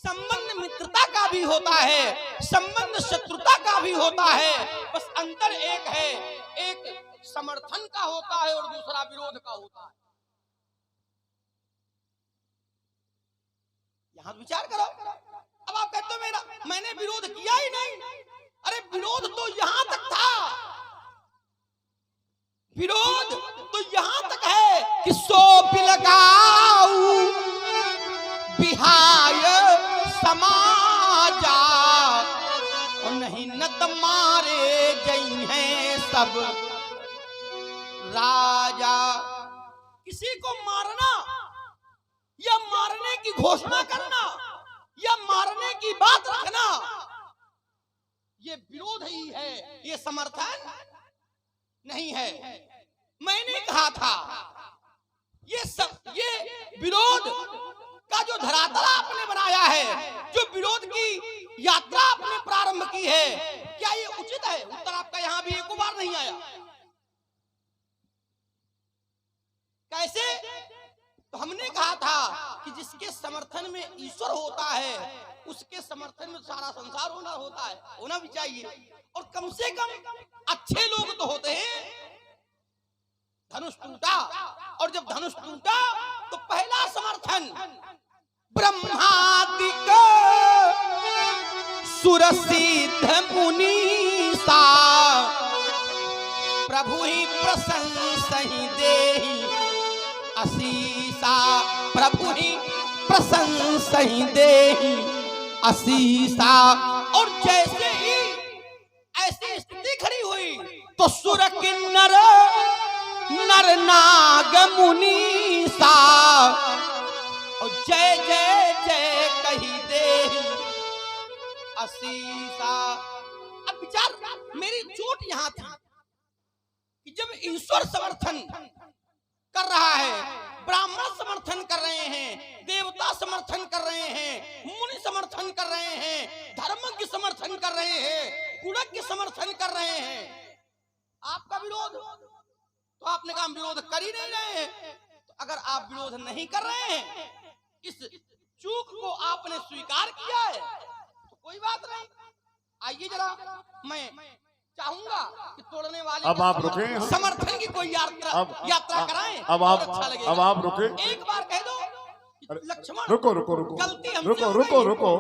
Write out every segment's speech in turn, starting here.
संबंध मित्रता का भी होता है, संबंध शत्रुता का भी होता है। बस अंतर एक है, एक समर्थन का होता है और दूसरा विरोध का होता है। यहां विचार करो। अब आप कहते हो मैंने विरोध किया ही नहीं। अरे विरोध तो यहां तक था, विरोध तो यहां तक है कि सो बिलगाऊ बिहाय समाजा और नहीं नत मारे जई हैं सब राजा। किसी को मारना या मारने की घोषणा करना या मारने की बात रखना, ये विरोध ही है, ये समर्थन नहीं है। मैंने कहा था ये विरोध का जो धरातल आपने बनाया है, जो विरोध की यात्रा आपने प्रारंभ की है, क्या ये उचित है? उत्तर आपका यहां भी एक बार नहीं आया। कैसे? तो हमने कहा था कि जिसके समर्थन में ईश्वर होता है, उसके समर्थन में सारा संसार होना भी चाहिए। और कम से कम अच्छे लोग तो होते हैं। धनुष टूटा, और जब धनुष टूटा तो पहला समर्थन ब्रह्मादिक सुरसिद्ध मुनीसा प्रभु ही प्रशंसा ही देहि असीसा। प्रभु ही प्रशंसा ही देहि असीसा। और जैसे ही ऐसी स्थिति खड़ी हुई तो सुर किन्नर नर नाग मुनीसा और जय जय जय कही देहि असीसा। अब विचार, मेरी चोट यहां थी कि जब ईश्वर समर्थन कर रहा है, ब्राह्मण समर्थन कर रहे हैं, देवता समर्थन कर रहे हैं, मुनि समर्थन कर रहे हैं, धर्मज्ञ समर्थन कर रहे हैं, गुणज्ञ समर्थन कर रहे हैं, आपका विरोध। तो आपने कहा हम विरोध कर ही नहीं रहे हैं। तो अगर आप विरोध नहीं कर रहे हैं, इस चूक को आपने स्वीकार किया है, तो कोई बात नहीं। आइए जरा, मैं चाहूंगा कि तोड़ने वाले अब आप रुके, समर्थन की कोई यात्रा कराएं। अब आप अच्छा लगेगा। अब आप रुके, एक बार कह दो लक्ष्मण रुको रुको रुको गलती हमसे रुको हो रुको गई। रुको।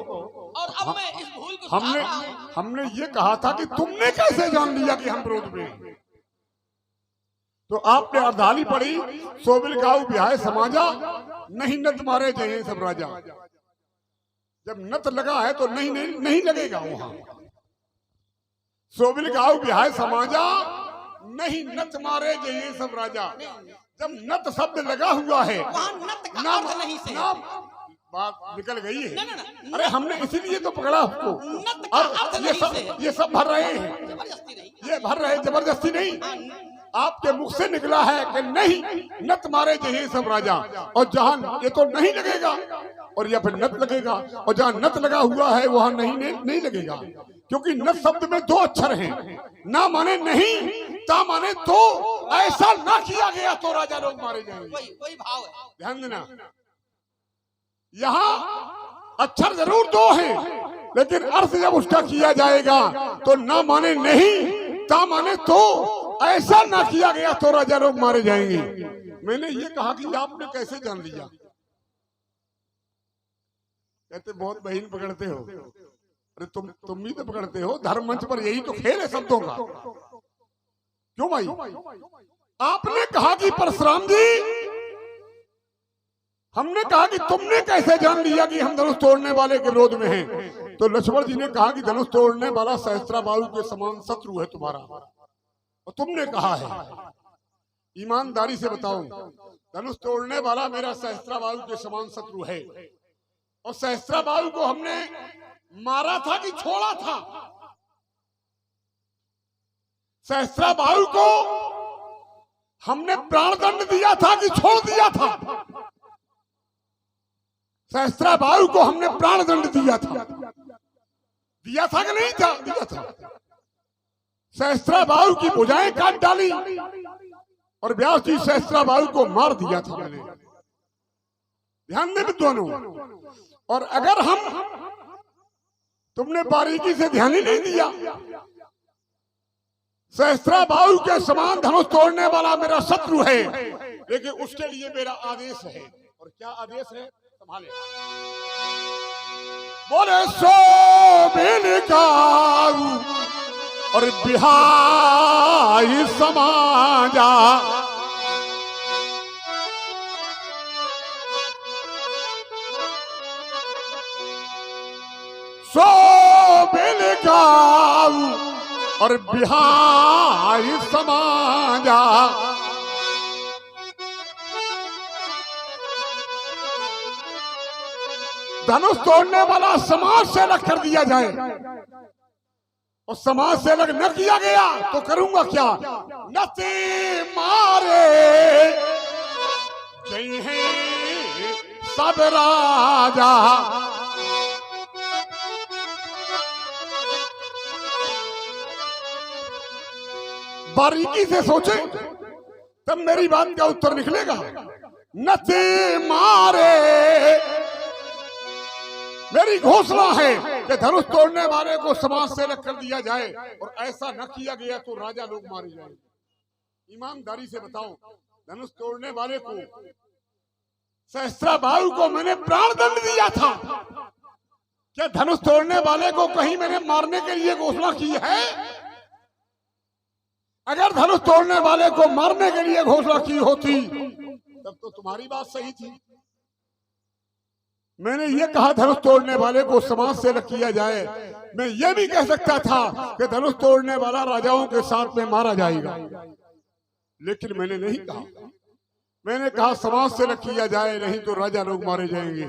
और अब मैं इस भूल को सुधार रहा हूं। हमने ये कहा था कि तुमने कैसे जान लिया कि हम विरोध में हैं? तो आपने अर्धाली पड़ी, सोबिल गाऊ बिहाय समाजा नहीं नत मारे जय सब राजा। जब नत लगा है तो नहीं लगेगा वहां। सोबिल गाऊ बिहाय समाजा नहीं नत मारे जय सब राजा। जब नत शब्द लगा हुआ है, नत का अर्थ नहीं से बात निकल गई है। ना, अरे हमने इसीलिए तो पकड़ा आपको। नत का अर्थ नहीं से। ये सब भर रहे हैं, जबरदस्ती नहीं, ये भर रहे, जबरदस्ती नहीं। आपके मुख से निकला है कि नहीं नत मारे जय सब राजा। और जहां ये तो नहीं लगेगा और या फिर नत लगेगा, और जहां नत लगा हुआ है वहां नहीं लगेगा। क्योंकि नत शब्द में दो अक्षर हैं, ना माने नहीं, ता माने तो। ऐसा ना किया गया तो राजा लोग मारे जाएंगे। कोई भाव है, ध्यान देना। यहाँ अक्षर जरूर दो हैं, लेकिन अर्थ जब उसका किया जाएगा तो ना माने नहीं, ता माने तो। ऐसा ना किया गया तो राजा लोग मारे जाएंगे। मैंने ये कहा कि आपने कैसे जान लिया? कहते बहुत बहीन पकड़ते हो। अरे तुम भी तो पकड़ते हो। धर्म मंच पर यही तो खेल है शब्दों का। क्यों भाई? आपने कहा कि परशुराम जी, हमने कहा कि तुमने कैसे जान लिया कि हम धनुष तोड़ने वाले के विरोध में हैं? तो लक्ष्मण जी ने कहा कि धनुष तोड़ने वाला सहस्त्राबाहु के समान शत्रु है तुम्हारा, और तुमने कहा है। ईमानदारी से बताओ, धनुष तोड़ने वाला मेरा सहस्त्राबाहु के समान शत्रु है। और सहस्त्राबाहु को हमने मारा था कि छोड़ा था? सहस्त्राबाहु को हमने प्राण दंड दिया था कि छोड़ दिया था? सहस्त्राबाहु को हमने प्राण दंड दिया था कि नहीं था? दिया था। सहस्त्राबाहु की भुजाएं काट डाली और व्यास जी सहस्त्राबाहु को मार दिया था मैंने। ध्यान दें विद्वानों, और अगर तुमने बारीकी से ध्यान ही नहीं दिया, सहस्त्राबाहु के समान धनुष तोड़ने वाला मेरा शत्रु है, लेकिन उसके लिए मेरा आदेश है। और क्या आदेश है? संभाले। बोले सो बिलकाऊ और बिहाई समाजा, सो बिलकाऊ और बिहाई समाजा, धनुष तोड़ने वाला समाज से अलग कर दिया जाए, और समाज से अलग न किया गया तो करूंगा क्या? नती मारे जय है सब राजा, बारीकी से सोचे तब मेरी बात का उत्तर निकलेगा। नती मारे, मेरी घोषणा है कि धनुष तोड़ने वाले को समाज से अलग कर दिया जाए, और ऐसा न किया गया तो राजा लोग मारे जाएंगे। ईमानदारी से बताओ, धनुष तोड़ने वाले को, सहस्त्राबाहु को मैंने प्राण दंड दिया था, क्या धनुष तोड़ने वाले को कहीं मैंने मारने के लिए घोषणा की है? अगर धनुष तोड़ने वाले को मारने के लिए घोषणा की होती तब तो तुम्हारी बात सही थी। मैंने ये कहा धनुष तोड़ने वाले को समाज से अलग किया जाए। मैं ये भी कह सकता था कि धनुष तोड़ने वाला राजाओं के साथ में मारा जाएगा, लेकिन मैंने नहीं कहा। मैंने कहा समाज से अलग किया जाए, नहीं तो राजा लोग मारे जाएंगे।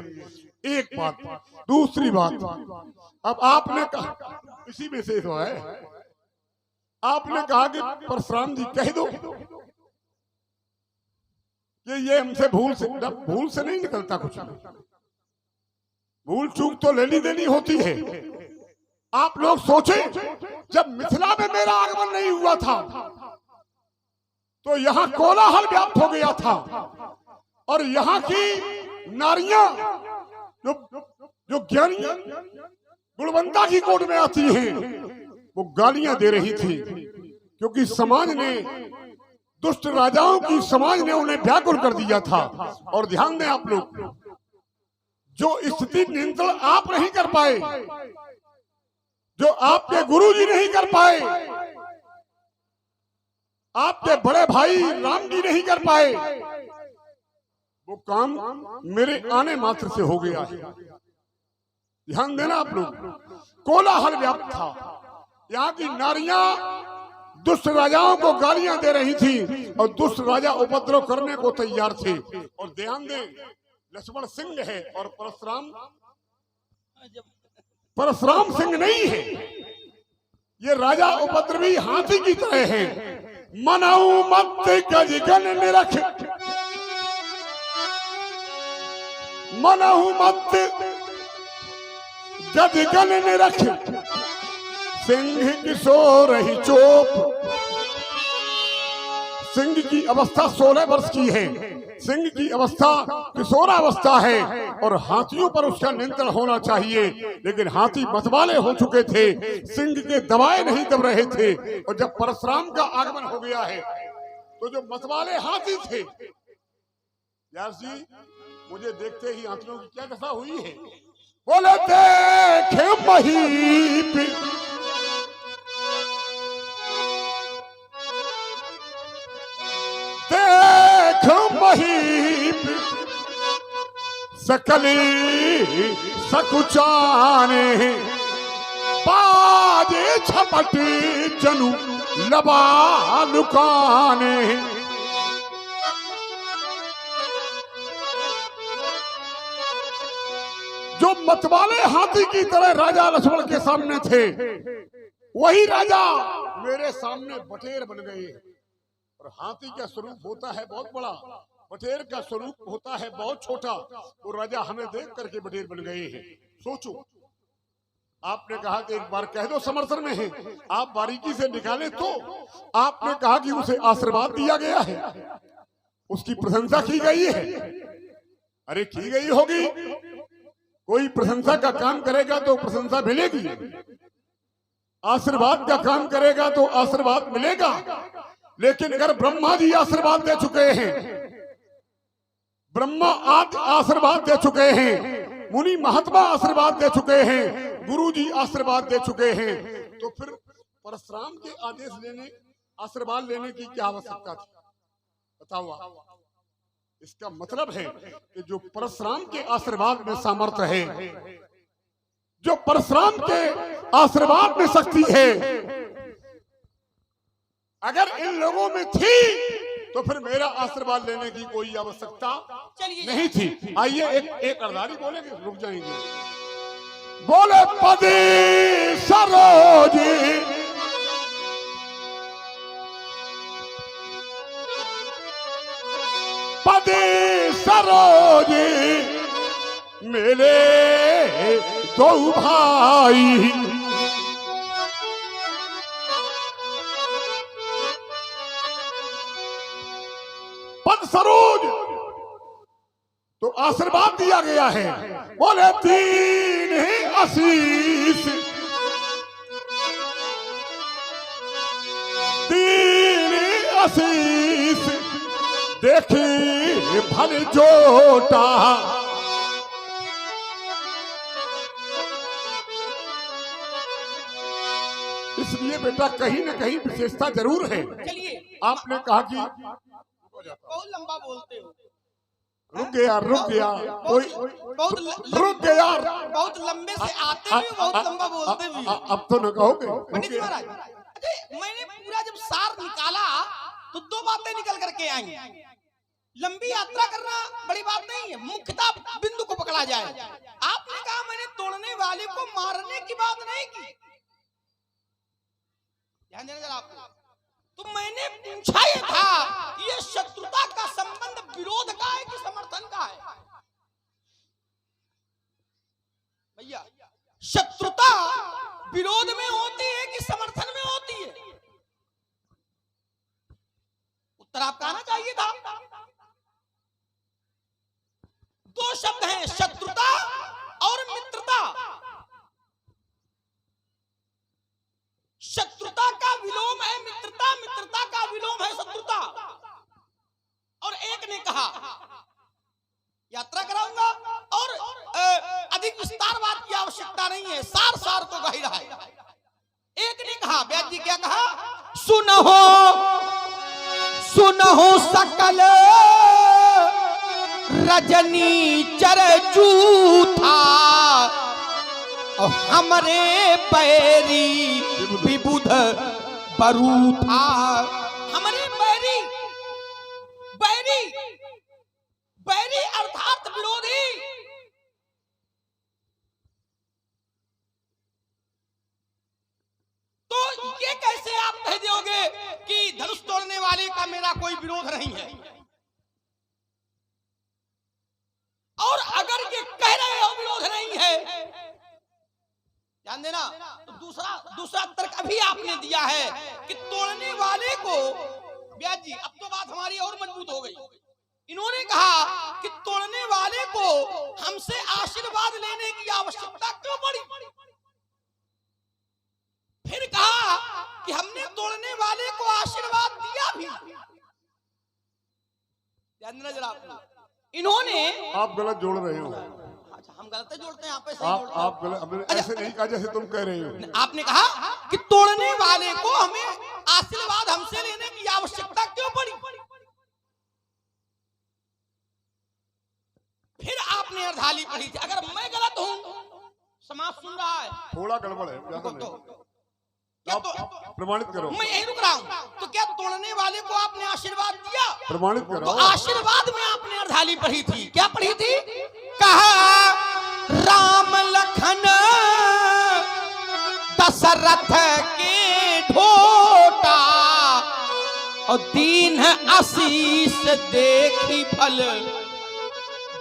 एक बात। दूसरी बात, अब आपने कहा, इसी में से तो है, आपने कहा कि परशुराम जी कह दो कि ये हमसे भूल से नहीं निकलता कुछ, भूल चूक तो लेनी देनी होती है। आप लोग सोचे, जब मिथिला में मेरा आगमन नहीं हुआ था तो यहाँ कोलाहल व्याप्त हो गया था, और यहाँ की नारियां जो ज्ञानी गुणवंता की कोट में आती हैं, वो गालियां दे रही थी, क्योंकि समाज ने, दुष्ट राजाओं की समाज ने उन्हें व्याकुल कर दिया था। और ध्यान दें आप लोग, जो स्थिति नियंत्रण आप नहीं कर पाए, जो आपके गुरुजी नहीं कर पाए, आपके बड़े भाई राम जी नहीं कर पाए, वो काम मेरे आने मात्र से हो गया है। ध्यान देना आप लोग, कोलाहल व्याप्त था, यहाँ की नारियां दुष्ट राजाओं को गालियां दे रही थी, और दुष्ट राजा उपद्रव करने को तैयार थे। और ध्यान दें, लक्ष्मण सिंह है और परशुराम सिंह नहीं है। ये राजा उपद्रवी हाथी की तरह है। मनाऊ मत गजगन निरख, मनाऊ मत गजगन निरख, सिंह की सो रही चोप। सिंह की अवस्था 16 वर्ष की है, सिंह की अवस्था किशोरावस्था है, और हाथियों पर उसका नियंत्रण होना चाहिए, लेकिन हाथी मतवाले हो चुके थे, सिंह के दबाए नहीं दब रहे थे। और जब परशुराम का आगमन हो गया है तो जो मतवाले हाथी थे, व्यास जी मुझे देखते ही हाथियों की क्या दशा हुई है। बोले देखे महीप, देख महीप, सकली सकुचाने, बाजे छपट जनु लबा लुकाने। जो मतवाले हाथी की तरह राजा लक्ष्मण के सामने थे, वही राजा मेरे सामने बटेर बन गए। और हाथी का स्वरूप होता है बहुत बड़ा, बटेर का स्वरूप होता है बहुत छोटा। वो राजा हमें देख करके बटेर बन गए हैं। सोचो, आपने कहा कि एक बार कह दो समर्थन में है, आप बारीकी से निकाले तो आपने कहा कि उसे आशीर्वाद दिया गया है, उसकी प्रशंसा की गई है। अरे की गई होगी, कोई प्रशंसा का काम करेगा तो प्रशंसा मिलेगी, आशीर्वाद का काम करेगा तो आशीर्वाद मिलेगा। लेकिन अगर ब्रह्मा जी आशीर्वाद दे चुके हैं, ब्रह्मा आदि आशीर्वाद दे चुके हैं, मुनि महात्मा आशीर्वाद दे चुके हैं, गुरु जी आशीर्वाद दे चुके हैं, तो फिर परशुराम के आदेश लेने, आशीर्वाद लेने की क्या आवश्यकता थी? बताओ आप। इसका मतलब है कि जो परशुराम के आशीर्वाद में सामर्थ्य है, जो परशुराम के आशीर्वाद में शक्ति है, अगर इन लोगों में थी तो फिर मेरा आशीर्वाद लेने की कोई आवश्यकता नहीं थी। आइए एक अर्धारी बोलेंगे, रुक जाएंगे। बोले पदी सरोजी पदी सरोजी मेरे दो भाई, पद सरोज तो आशीर्वाद दिया गया है। बोले तीन ही आशीष, तीन ही आशीष देखी भल जोटा, इसलिए बेटा कहीं ना कहीं विशेषता जरूर है। चलिए, आपने कहा कि बहुत लंबा बोलते हो। रुक गया कोई बहुत रुक गया, बहुत लंबे से आते भी, बहुत लंबा बोलते भी। अब तो न कहोगे। पंडित जी महाराज, मैंने पूरा जब सार निकाला तो दो बातें निकल करके आई। लंबी यात्रा करना बड़ी बात नहीं है, मुख्यतः बिंदु को पकड़ा जाए। आपने कहा मैंने तोड़ने वाले को मारने की बात नहीं की, ध्यान देना जरा आपको। तो मैंने पूछा ये था कि ये शत्रुता का संबंध विरोध का है कि समर्थन का है? भैया, शत्रुता विरोध में होती है कि समर्थन में होती है? उत्तर आपका आना चाहिए था। दो शब्द हैं, शत्रुता और मित्रता। शत्रुता का विलोम है मित्रता, मित्रता का विलोम है शत्रुता। और एक ने कहा यात्रा कराऊंगा और अधिक विस्तारवाद की आवश्यकता नहीं है, सार सार को गहिरा है। एक ने कहा, व्यास जी क्या कहा? सुनहो सुनहो सकल रजनी चर जूथा, और हमरे बैरी विबुध बरूथा। हमरे बैरी, बैरी बैरी अर्थात विरोधी। तो ये कैसे आप कह दोगे कि धनुष तोड़ने वाले का मेरा कोई विरोध नहीं है? और अगर ये कह रहे हो विरोध नहीं है, ध्यान देना, तो दूसरा तर्क अभी आपने दिया है कि तोड़ने वाले को, व्यास जी अब तो बात हमारी और मजबूत हो गई। इन्होंने कहा कि तोड़ने वाले को हमसे आशीर्वाद लेने की आवश्यकता क्यों पड़ी? फिर कहा कि हमने तोड़ने वाले को आशीर्वाद दिया भी। ध्यान देना जरा आपने, इन्होंने, आप गलत जोड़ रहे हो। अच्छा, हम गलत जोड़ते हैं, आप गलत, ऐसे नहीं कहा जैसे तुम कह रहे हो। आपने कहा कि तोड़ने वाले को हमें आशीर्वाद हमसे लेने की आवश्यकता क्यों पड़ी? फिर आपने अर्धाली पढ़ी थी। अगर मैं गलत हूं, समाज सुन रहा है, थोड़ा गड़बड़ है, ज्यादा नहीं। आप प्रमाणित करो। मैं यही रुक रहा हूं। तो क्या तोड़ने वाले को आपने आशीर्वाद दिया? प्रमाणित करो। तो आशीर्वाद में आपने अर्धाली पढ़ी थी, क्या पढ़ी थी? कहा राम लखन दशरथ के ढोटा, और दीन आशीष देखी फल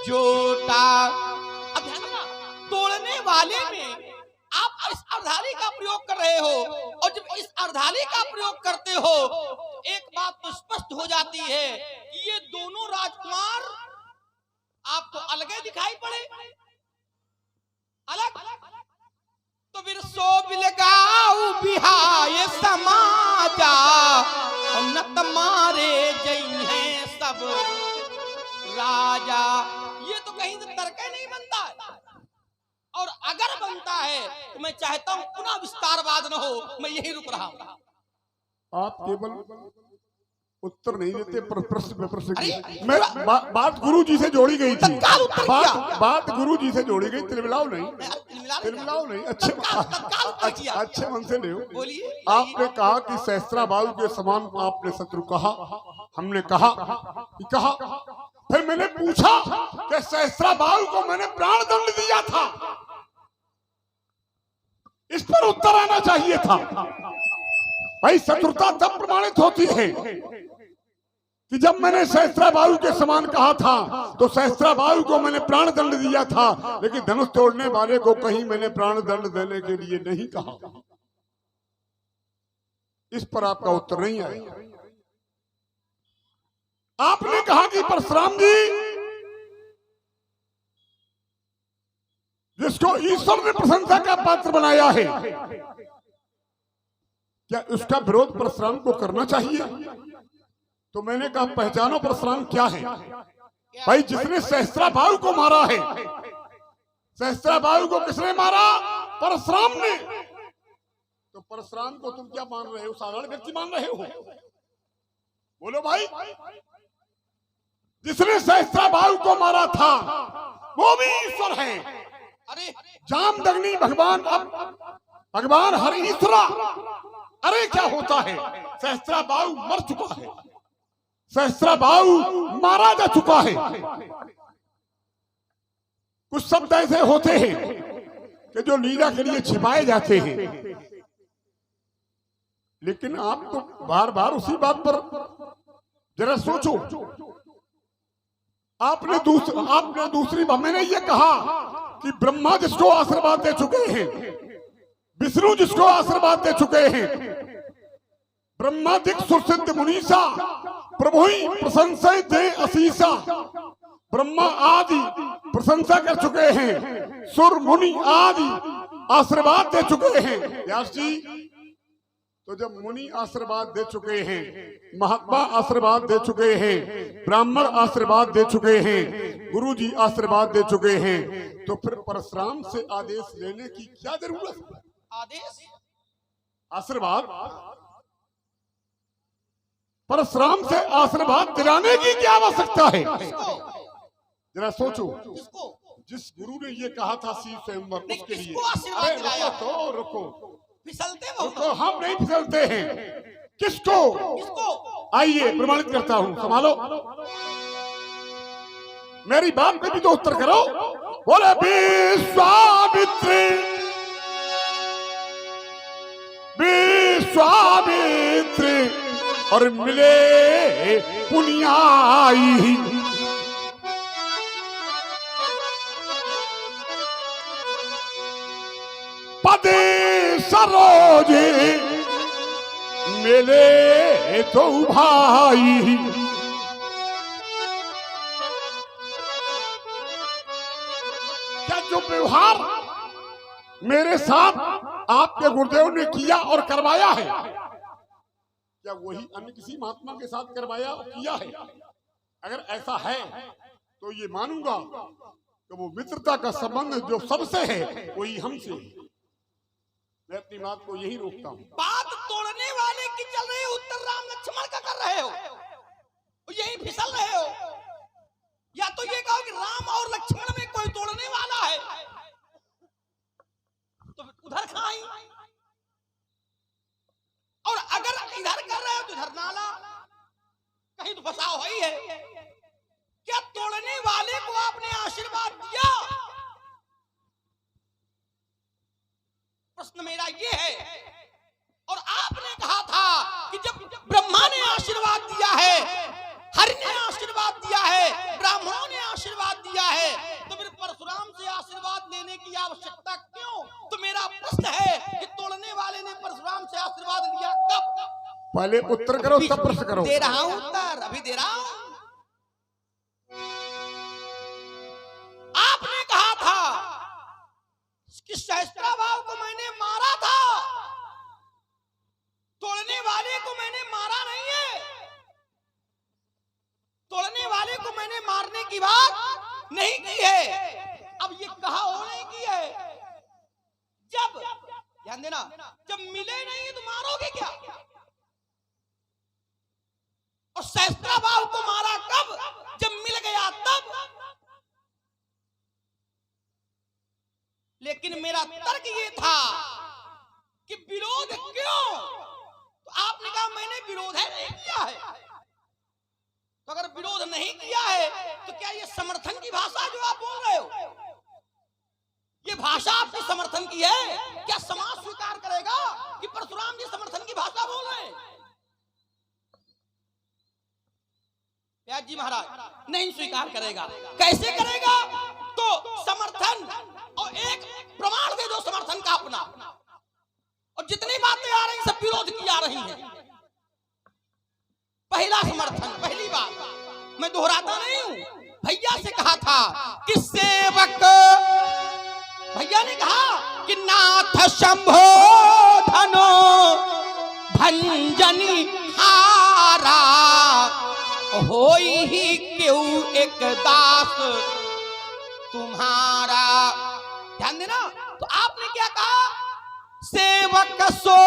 जोटा। अब ध्यान देना, तोड़ने वाले में आप इस अर्धाली का प्रयोग कर रहे हो, और जब इस अर्धाली का प्रयोग करते हो तो एक बात तो स्पष्ट हो जाती है कि ये दोनों राजकुमार आपको अलग दिखाई पड़े। अलग तो फिर सो बिलगाऊ बिहाय समाजा और न तुम्हारे जई हैं सब राजा। ये तो कहीं से तर्क नहीं बनता है, और अगर बनता है तो मैं चाहता हूं पुनः विस्तारवाद न हो, मैं यही रुक रहा हूं। आप केवल उत्तर नहीं देते पर प्रश्न पे प्रश्न अरे, की। मैं बात गुरु जी से जोड़ी गई थी, तत्काल उत्तर किया। बात गुरु जी से जोड़ी गई, तिलमिलाओ नहीं, तिलमिला तिलमिलाओ नहीं। अच्छे मन से ले। बोलिए। आपने कहा कि सहस्त्राबाहु के समान आपने शत्रु कहा, हमने कहा कि कहा, फिर मैंने पूछा कि सहस्त्राबाहु को मैंने प्राण दंड दिया था, इस पर उत्तर आना चाहिए था। भाई शत्रुता तब प्रमाणित होती है कि जब मैंने सहस्त्राबाहु के समान कहा था तो सहस्त्राबाहु को मैंने प्राण दंड दिया था, लेकिन धनुष तोड़ने वाले को कहीं मैंने प्राण दंड देने के लिए नहीं कहा। इस पर आपका उत्तर नहीं आया। आपने कहा कि परशुराम जी जिसको ईश्वर ने प्रशंसा का पात्र बनाया है, क्या उसका विरोध परशुराम को करना चाहिए? तो मैंने कहा पहचानो परशुराम क्या है। भाई जिसने सहस्त्राबाहु को मारा है, सहस्त्राबाहु को किसने मारा? परशुराम ने। तो परशुराम को तुम क्या मान रहे हो? साधारण व्यक्ति मान रहे हो? बोलो भाई। जिसने सहस्त्राबाहु को मारा था वो भी ईश्वर है। अरे जामदग्नि भगवान, अब भगवान हर ईश्वरा। अरे क्या होता है? सहस्त्राबाहु मर चुका है, सहस्त्राबाहु मारा जा चुका है। कुछ शब्द ऐसे होते हैं कि जो लीला के लिए छिपाए जाते हैं, लेकिन आप तो बार बार उसी बात पर जरा सोचो। आपने दूसरी बात मैंने ये कहा कि ब्रह्मा जिसको आशीर्वाद दे चुके हैं, विष्णु जिसको आशीर्वाद दे चुके हैं, ब्रह्मादिक सुरसिद्ध मुनीसा प्रभु ही प्रशंसा दे असीसा। ब्रह्मा आदि प्रशंसा कर चुके हैं, सुर मुनि आदि आशीर्वाद दे चुके हैं। व्यास जी, तो जब मुनि आशीर्वाद दे चुके हैं, महात्मा आशीर्वाद दे चुके हैं, ब्राह्मण आशीर्वाद दे चुके हैं, गुरु जी आशीर्वाद दे चुके हैं, तो फिर परशुराम से आदेश लेने की क्या जरूरत है? आदेश आशीर्वाद, परशुराम से आशीर्वाद दिलाने की क्या आवश्यकता है? जरा सोचो। जिस गुरु ने ये कहा था शिव स्वयंवर, उसके लिए अरे रुको, फिसलते रुको, हम नहीं फिसलते हैं। किसको? आइए प्रमाणित करता हूं, संभालो। मेरी बात पे भी तो उत्तर करो। बोले विश्वामित्र, विश्वामित्र और मिले पुनियाई। पदे सरोजे मिले तो भाई। क्या जो व्यवहार मेरे साथ आपके गुरुदेव ने किया और करवाया है, क्या वही अन्य किसी महात्मा के साथ करवाया और किया है? अगर ऐसा है तो ये मानूंगा कि वो मित्रता का संबंध जो सबसे है वही हमसे है। मैं अपनी बात को यही रोकता हूँ। बात तोड़ने वाले की चल रही है, उत्तर राम लक्ष्मण का कर रहे हो, यही फिसल रहे हो। या तो ये कहो कि राम और लक्ष्मण में कोई तोड़ने वाला है, तो उधर खाई, और अगर इधर कर रहे हो तो इधर नाला, कहीं तो फसाव ही है। क्या तोड़ने वाले को आपने आशीर्वाद दिया? प्रश्न मेरा ये है। और आपने कहा था कि जब ब्रह्मा ने आशीर्वाद दिया है, हरि ने आशीर्वाद दिया है, ब्राह्मणों ने आशीर्वाद दिया है, तो फिर परशुराम से आशीर्वाद लेने की आवश्यकता क्यों? तो मेरा प्रश्न है कि तोड़ने वाले ने परशुराम से आशीर्वाद लिया कब? पहले उत्तर करो तब प्रश्न करो। दे रहा हूं उत्तर, अभी दे रहा हूं। आपने कहा था ध्यान देना, जब मिले नहीं तो मारोगे क्या? और सहस्त्रा बाहु को मारा कब? जब मिल गया तब। लेकिन मेरा तर्क ये था कि विरोध क्यों? तो आपने कहा मैंने विरोध है नहीं किया है। तो अगर विरोध नहीं किया है तो क्या ये समर्थन की भाषा जो आप बोल रहे हो, ये भाषा आपकी समर्थन की है? क्या समाज स्वीकार करेगा कि परशुराम जी समर्थन की भाषा बोल रहे हैं? व्यास जी महाराज नहीं स्वीकार करेगा। कैसे करेगा? तो समर्थन और एक प्रमाण दे दो समर्थन का अपना, और जितनी बातें आ रही सब विरोध की आ रही हैं। पहला समर्थन, पहली बात मैं दोहराता नहीं हूं, भैया से कहा था कि सेवक, भैया ने कहा कि नाथ शंभो धनो भंजनी हारा, होई ही क्यों एक दास तुम्हारा। ध्यान देना, तो आपने क्या कहा? सेवक सो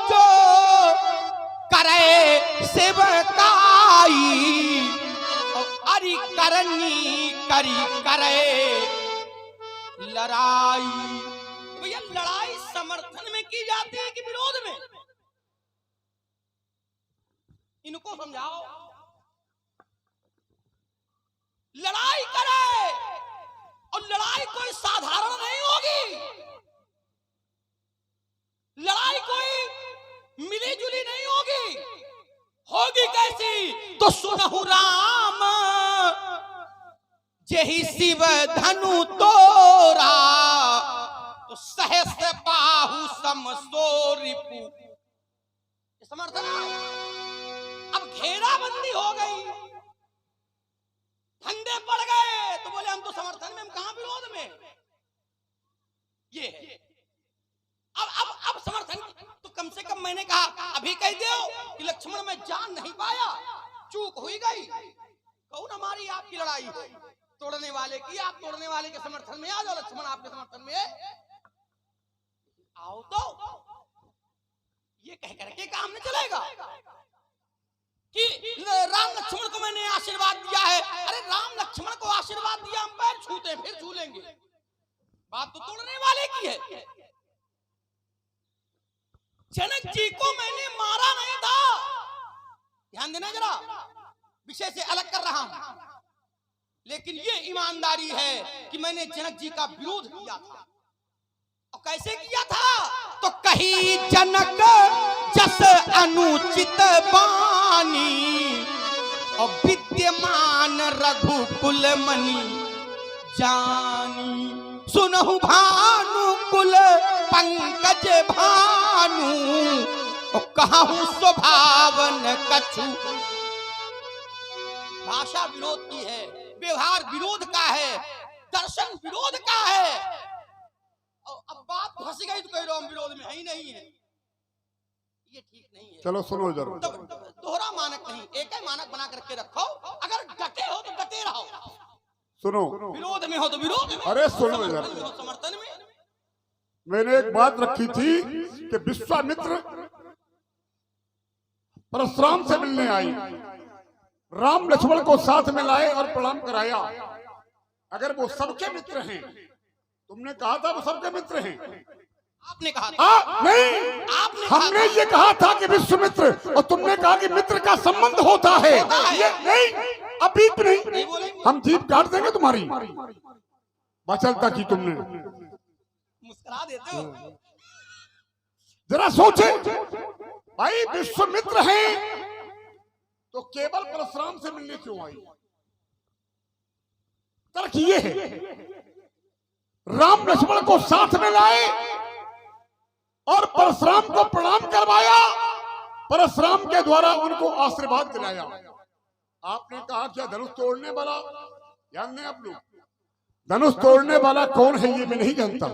जो करे सेवकाई, अरि करनी करी करे लड़ाई। भैया लड़ाई समर्थन में की जाती है कि विरोध में? इनको समझाओ। लड़ाई करे, और लड़ाई कोई साधारण नहीं होगी, लड़ाई कोई मिली जुली नहीं होगी। होगी कैसी? तो सुनहु राम जेहि शिव धनु तोरा, तो सहस बाहु सम सो रिपु। समर्थन अब घेराबंदी हो गई, फंदे पड़ गए, तो बोले हम तो समर्थन में, हम कहां विरोध में। ये है अब समर्थन। तो कम से कम मैंने कहा अभी कह दो कि लक्ष्मण मैं जान नहीं पाया, चूक हुई गई। कौन हमारी आपकी लड़ाई है? तोड़ने वाले की, आप तोड़ने वाले के समर्थन में आ जाओ, लक्ष्मण आपके समर्थन में आओ। तो ये कह करके काम नहीं चलेगा कि राम लक्ष्मण को मैंने आशीर्वाद दिया है। अरे राम लक्ष्मण को आशीर्वाद दिया, हम पैर छूते फिर छू लेंगे। बात तो तोड़ने वाले की है। जनक जी को मैंने मारा नहीं था, ध्यान देना जरा, विषय से अलग कर रहा हूं, लेकिन ये ईमानदारी है कि मैंने जनक जी का विरोध किया था। और कैसे किया था? तो कही जनक जस अनुचित बानी, और विद्यमान रघुकुल मणि जानी। सुनहु भानुकुल पंकज भानु, और कहूं स्वभावन कछु। भाषा विरोध की है, व्यवहार विरोध का है, दर्शन विरोध का है। और अब बात फंस गई तो कह रहा हूं विरोध में है ही नहीं है, ये ठीक नहीं है। चलो सुनो जरा, दोहरा मानक नहीं, एक ही मानक बना करके रखो। अगर डटे हो तो डटे रहो, सुनो, विरोध में हो तो विरोध में, अरे सुनो जरा, समर्थन में। मैंने एक बात रखी थी कि विश्वामित्र परशुराम से मिलने आई, राम लक्ष्मण को साथ में लाए और प्रणाम कराया। अगर वो सबके मित्र हैं, तुमने कहा था वो सबके मित्र हैं, आपने कहा था। नहीं, आपने हमने ये कहा था कि विश्वामित्र, और तुमने कहा कि मित्र का संबंध होता है। ये नहीं, अभी नहीं, हम जीभ काट देंगे तुम्हारी। बचलता की तुमने मुस्कुरा देते हो। जरा सोचे भाई, विश्वामित्र हैं तो केवल परशुराम से मिलने क्यों आई? तर्क ये है, राम लक्ष्मण को साथ में लाए और परशुराम को प्रणाम करवाया, परशुराम के द्वारा उनको आशीर्वाद दिलाया। आपने कहा क्या धनुष तोड़ने वाला, ध्यान दें आप लोग, धनुष तोड़ने वाला कौन है ये मैं नहीं जानता,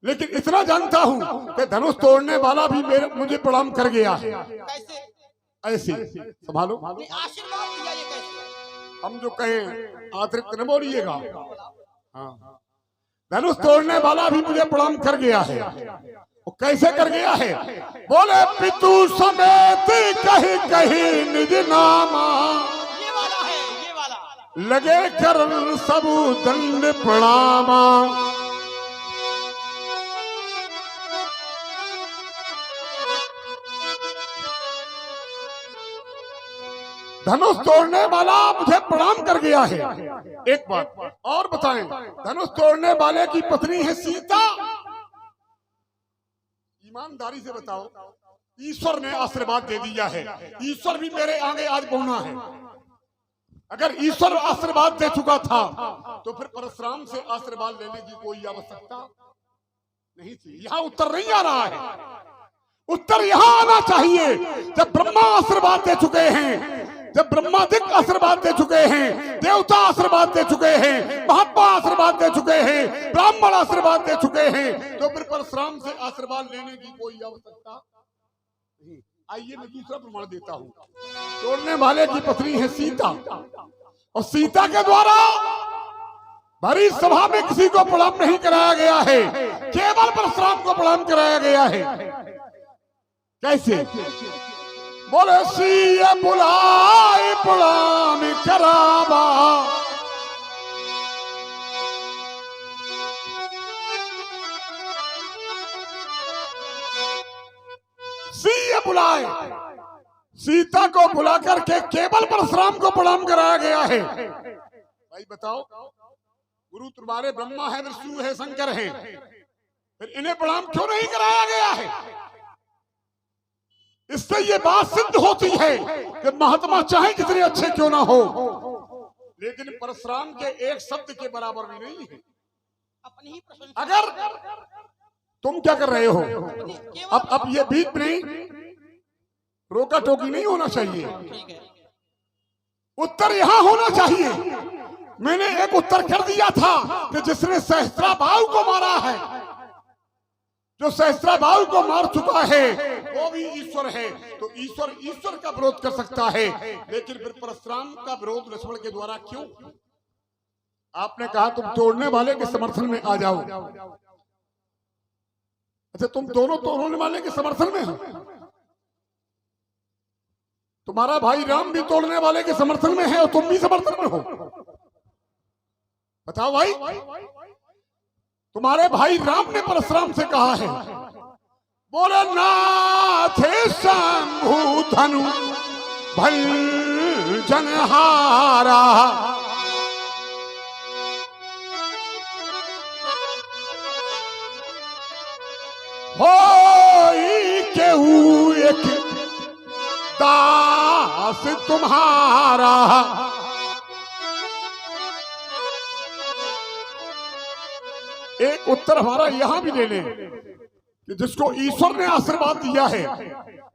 लेकिन इतना जानता हूं कि धनुष तोड़ने वाला भी मुझे प्रणाम कर गया है। कैसे? ऐसे संभालो, आशीर्वाद दिया, ये कैसे? हम जो कहें अतिरिक्त न बोलिएगा। हाँ, धनुष तोड़ने वाला भी मुझे प्रणाम कर गया है। वो कैसे कर गया है? बोले पितु समेत कहीं कहीं निज नामा, ये वाला है, ये वाला। लगे करन सबु दंड प्रणामा। धनुष तोड़ने वाला मुझे प्रणाम कर गया है। एक बात और बताएं, धनुष तोड़ने वाले की पत्नी है सीता। ईमानदारी से बताओ, ईश्वर ने आशीर्वाद दे दिया है। ईश्वर भी मेरे आगे आज पहुंचा है। अगर ईश्वर आशीर्वाद दे चुका था तो फिर परशुराम से आशीर्वाद लेने की कोई आवश्यकता नहीं थी। यहाँ उत्तर नहीं आ रहा है। उत्तर यहाँ आना चाहिए जब ब्रह्मा आशीर्वाद दे चुके हैं, जब ब्रह्मादिक आशीर्वाद दे चुके हैं, देवता आशीर्वाद दे चुके हैं, महात्मा आशीर्वाद दे चुके हैं, ब्राह्मण आशीर्वाद दे चुके हैं, तो फिर परशुराम से आशीर्वाद लेने की कोई आवश्यकता नहीं। आइए मैं दूसरा प्रमाण देता हूँ। तोड़ने वाले की पत्नी है सीता, और सीता के द्वारा भरी सभा में किसी को प्रणाम नहीं कराया गया है, केवल परशुराम को प्रणाम कराया गया है। कैसे? बोले सीए बुलाए प्रणाम करावा, सीए बुलाए, सीता को बुला करके केवल परशुराम को प्रणाम कराया गया है। भाई बताओ, गुरु तुम्हारे ब्रह्मा है, विष्णु है, शंकर है, फिर इन्हें प्रणाम क्यों नहीं कराया गया है? इससे ये बात सिद्ध होती है कि महात्मा चाहे कितने अच्छे क्यों ना हो, लेकिन परशुराम के एक शब्द के बराबर भी नहीं है। अपनी ही प्रशंसा। अगर तुम क्या कर रहे हो? अब ये बीच में रोका टोकी नहीं होना चाहिए। ठीक है। उत्तर उत्तर यहाँ होना चाहिए। मैंने एक उत्तर कर दिया था कि जिसने सहस्त्राबाहु को मारा है, जो सहस्त्राबाहु को मार चुका है वो भी ईश्वर है। तो ईश्वर का विरोध कर सकता है, लेकिन फिर परशुराम का विरोध लक्ष्मण के द्वारा क्यों? आपने कहा तुम तोड़ने वाले के समर्थन में आ जाओ। अच्छा, तुम दोनों तोड़ने वाले के समर्थन में हो? तुम्हारा भाई राम भी तोड़ने वाले के समर्थन में है और तुम भी समर्थन में हो। बताओ भाई, तुम्हारे भाई राम ने परशुराम से कहा है, बोले नाथ शंभु धनु भल जनहारा, होई केहू एक दास तुम्हारा। एक उत्तर हमारा यहां भी ले लें कि जिसको ईश्वर ने आशीर्वाद दिया है,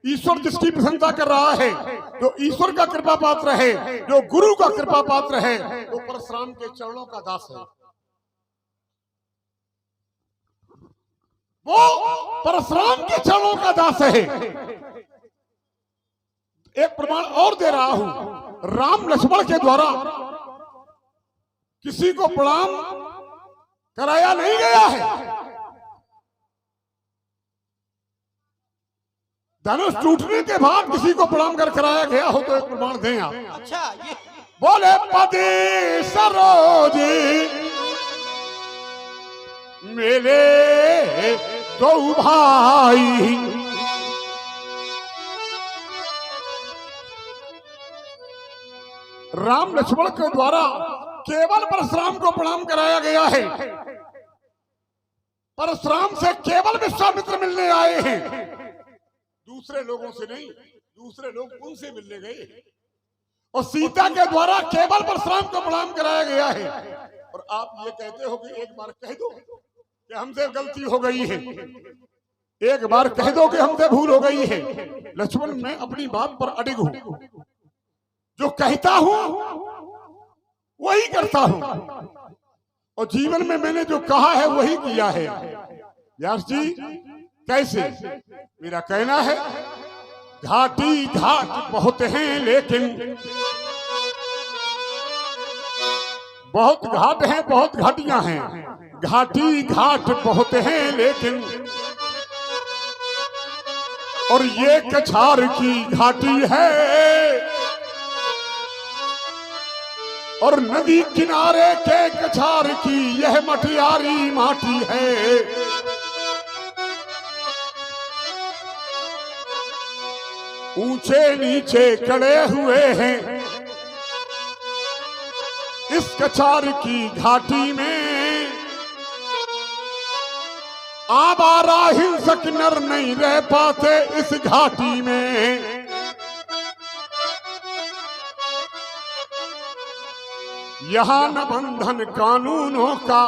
ईश्वर जिसकी प्रशंसा कर रहा है, जो ईश्वर का कृपा पात्र है, जो गुरु का कृपा पात्र है, वो परशुराम के चरणों का दास है। वो परशुराम के चरणों का दास है। एक प्रमाण और दे रहा हूं, राम लक्ष्मण के द्वारा किसी को प्रणाम कराया नहीं गया है। धनुष टूटने के बाद किसी को प्रणाम कर कराया गया हो तो एक प्रमाण दें आप। अच्छा, ये बोले पति सरोजी मेरे दो भाई, राम लक्ष्मण के द्वारा केवल परशुराम को प्रणाम कराया गया है। परशुराम से केवल विश्वामित्र मिलने आए हैं, दूसरे लोगों से नहीं। दूसरे लोग उनसे मिलने गए, और सीता के द्वारा केवल परशुराम को प्रणाम कराया गया है। और आप ये कहते हो कि एक बार कह दो कि हमसे गलती हो गई है, एक बार कह दो कि हमसे भूल हो गई है। लक्ष्मण, मैं अपनी बात पर अडिग हूं, जो कहता हूं वही करता हूं, और जीवन में मैंने जो कहा है वही किया है। व्यास जी, कैसे? मेरा कहना है, घाटी घाट बहुत हैं, लेकिन बहुत घाट हैं, बहुत घाटियां हैं, घाटी घाट बहुत हैं लेकिन और ये कछार की घाटी है और नदी किनारे के कछार की यह मटियारी माटी है। ऊंचे नीचे कड़े हुए हैं इस कछार की घाटी में, आवारा हिंसक नर नहीं रह पाते इस घाटी में। यहाँ न बंधन कानूनों का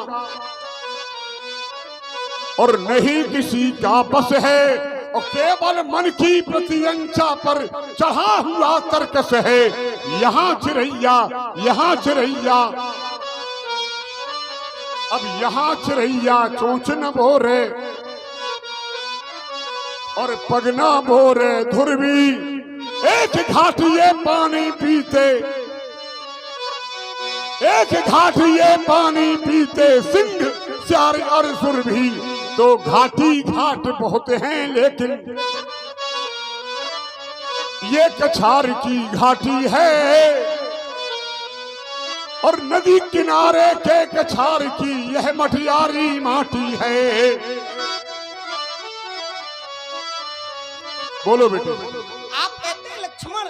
और नहीं किसी का बस है और केवल मन की प्रतियंचा पर चढ़ा हुआ तर्कस है। यहाँ चिरैया अब यहाँ चिरैया चोंच न बोरे और पगना बोरे धुरवी, एक घाटिये पानी पीते, एक घाटिये पानी पीते सिंह स्यार और सुरभि। तो घाटी घाट बहुत हैं लेकिन ये कछार की घाटी है और नदी किनारे के कछार की यह मटियारी माटी है। बोलो बेटे। आप कहते हैं लक्ष्मण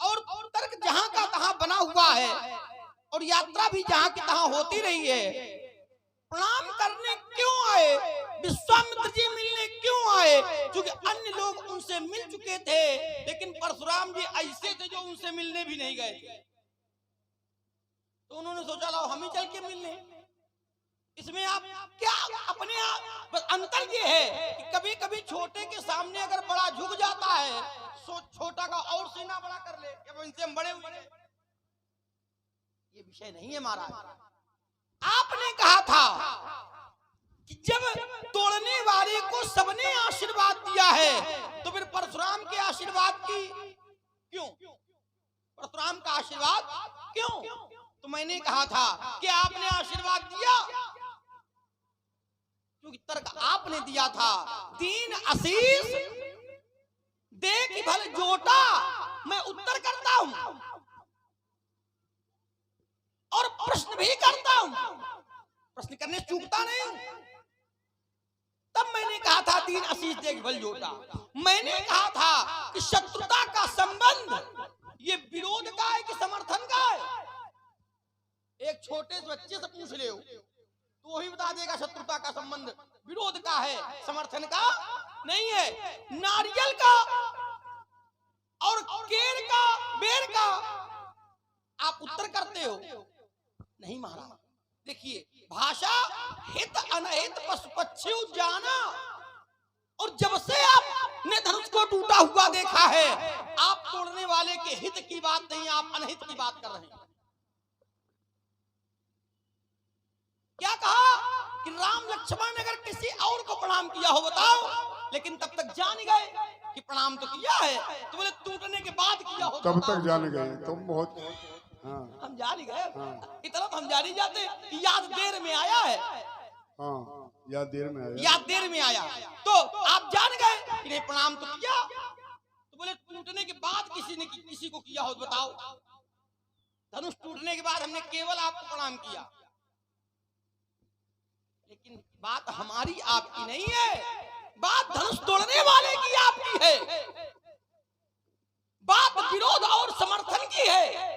और तर्क जहां का तहां बना हुआ है और यात्रा भी जहां की तहां होती रही है। प्रणाम करने क्यों आए? विश्वामित्र जी मिलने क्यों आए? क्योंकि अन्य लोग उनसे मिल चुके थे लेकिन परशुराम जी ऐसे थे जो उनसे मिलने भी नहीं गए थे। तो उन्होंने सोचा लाओ हम ही चल के मिल लें। इसमें आप क्या अपने आप बस अंतर ये है कि कभी कभी छोटे के सामने अगर बड़ा झुक जाता है तो छोटा का और सीना बड़ा कर ले कि इनसे हम बड़े हुए। ये विषय नहीं है महाराज। आपने कहा था कि जब तोड़ने वाले को सबने आशीर्वाद दिया है तो फिर परशुराम के आशीर्वाद की क्यों? परशुराम का आशीर्वाद क्यों? तो मैंने कहा था कि आपने आशीर्वाद दिया क्योंकि तर्क आपने दिया था। दीन आशीष दे कि भले जोटा मैं उत्तर करता हूं और प्रश्न भी करता हूं, प्रश्न करने चूकता नहीं हूं। तब मैंने कहा था दीन आशीष दे कि भले जोटा। मैंने कहा था कि शत्रुता का संबंध ये विरोध का है कि समर्थन का है? एक छोटे से बच्चे से पूछ ले तो वही बता देगा शत्रुता का संबंध विरोध का है, समर्थन का नहीं है। नारियल का और केर का बेर का आप उत्तर करते हो नहीं महाराज। देखिए भाषा हित अनहित पशु पक्षी जाना, और जब से आपने धनुष को टूटा हुआ देखा है आप तोड़ने वाले के हित की बात नहीं, आप अनहित की बात कर रहे हैं। क्या कहा कि राम लक्ष्मण ने अगर किसी और को प्रणाम किया हो बताओ, लेकिन तब तक जान गए कि प्रणाम तो किया है, तो बोले टूटने के बाद किया हो तब तक जान गए। तुम बहुत हम जान ही गए। इतना तो हम जान ही जाते कि याद देर में आया है। याद देर में आया, याद देर में आया तो आप जान गए कि नहीं प्रणाम तो किया। तो बोले टूटने के बाद किसी ने किसी को किया हो बताओ। धनुष टूटने के बाद हमने केवल आपको प्रणाम किया, लेकिन बात हमारी आपकी नहीं है, बात धनुष तोड़ने वाले की आपकी है, बात विरोध और समर्थन की है।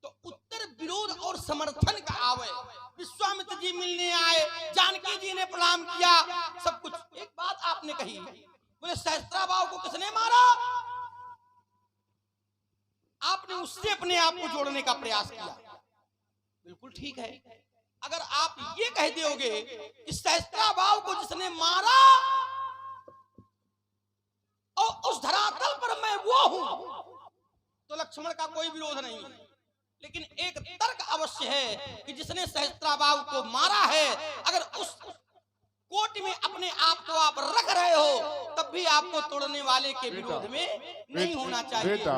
तो उत्तर विरोध और समर्थन का आवे। विश्वामित्र जी मिलने आए, जानकी जी ने प्रणाम किया, सब कुछ। एक बात आपने कही, बोले सहस्त्राबाहु को किसने मारा? आपने उससे अपने आप को जोड़ने का प्रयास किया। बिल्कुल ठीक है। अगर आप ये कह दोगे कि सहस्त्राबाहु को जिसने मारा और उस धरातल पर मैं वो हूं, तो लक्ष्मण का कोई विरोध नहीं है। लेकिन एक तर्क अवश्य है कि जिसने सहस्त्राबाहु को मारा है, अगर उस कोटि में अपने आप को आप रख रहे हो, तब भी आपको तोड़ने वाले के विरोध में नहीं होना चाहिए।